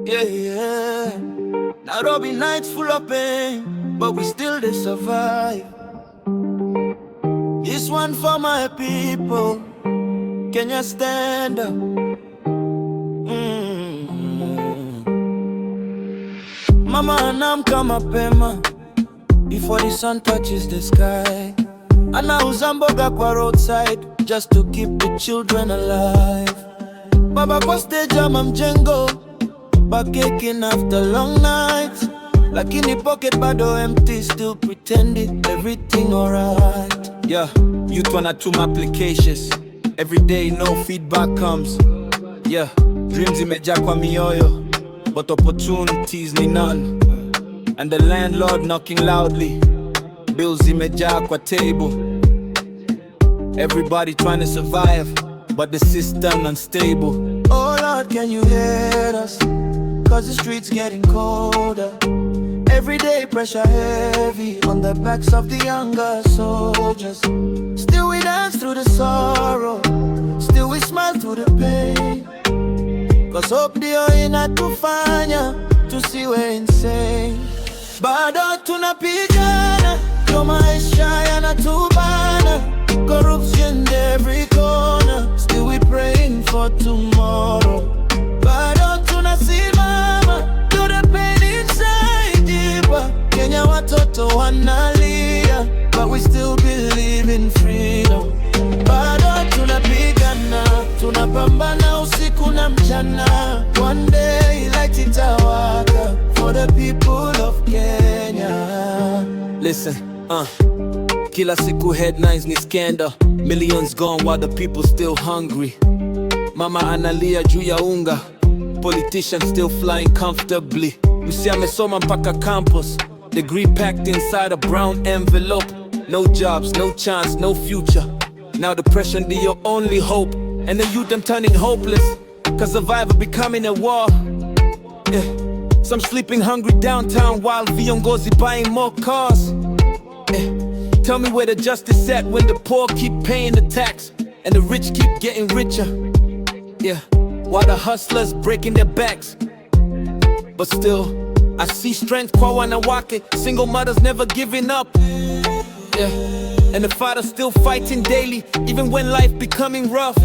Yeah, yeah. Nairobi nights full of pain, but we still they survive. This one for my people. Can you stand up? Mama anaamka mapema before the sun touches the sky. Anauza mboga kwa roadside just to keep the children alive. Baba kwa stage ama mjengo, baking after long nights, lakini pocket bado empty, still pretending everything alright. Yeah, youth wanatuma applications every day, no feedback comes. Yeah, dreams imejaa kwa mioyo, but opportunities ni none. And the landlord knocking loudly, bills imejaa kwa table. Everybody trying to survive, but the system unstable. Oh Lord, can you hear us? Cause the streets getting colder. Every day pressure heavy on the backs of the younger soldiers. Still we dance through the sorrow, still we smile through the pain. Cause hope ndio inatufanya tusiwe insane. Bado tunapigana, ndio maisha yanatubana. Corruption every corner, still we praying for tomorrow. Bado tunasimama, do the pain inside deeper. Kenya watoto wanalia, but we still believe in freedom. Bado tunapigana, tunapambana usiku na mchana. One day light itawaka for the people of Kenya. Listen, kila siku headlines ni scandal. Millions gone while the people still hungry. Mama analia juu ya unga, politicians still flying comfortably. Msi amesoma mpaka campus, degree packed inside a brown envelope. No jobs, no chance, no future. Now depression be your only hope, and the youth them turning hopeless, cause survival becoming a war. Yeah. Some sleeping hungry downtown while viongozi buying more cars. Tell me where the justice at when the poor keep paying the tax and the rich keep getting richer. Yeah, while the hustlers breaking their backs. But still, I see strength kwa wanawake, single mothers never giving up. Yeah, and the fathers still fighting daily, even when life becoming rough.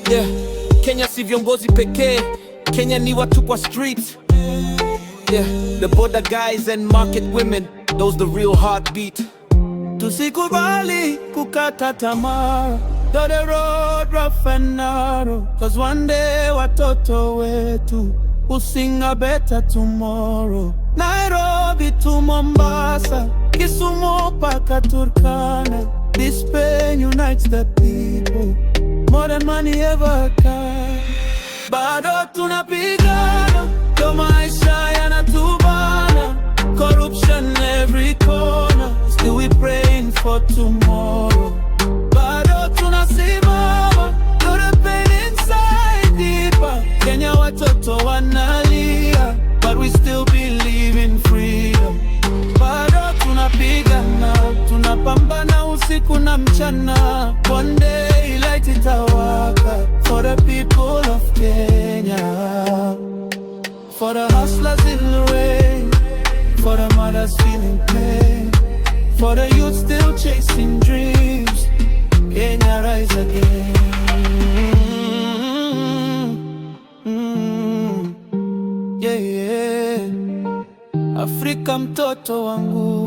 Yeah, Kenya si viongozi pekee, Kenya ni watu kwa streets. Yeah, the border guys and market women, those the real heartbeat. Tusikubali kukata tamaa, though the road rough and narrow. Cause one day watoto wetu will sing a better tomorrow. Nairobi to Mombasa, Kisumu paka Turkana. This pain unites the people more than money ever can. Bado tunapigana, ndio maisha yanatubana. Corruption every corner, still we praying for tomorrow. Bado tunasimama, do the pain inside deeper. Kenya watoto wanalia, but we still believe in freedom. Bado tunapigana, tunapambana usiku na mchana. One day light itawaka for the people of Kenya. For the hustlers in the rain, for the mothers feeling pain, for the youth still chasing dreams. Kenya rise again. Yeah, yeah. Afrika mtoto wangu.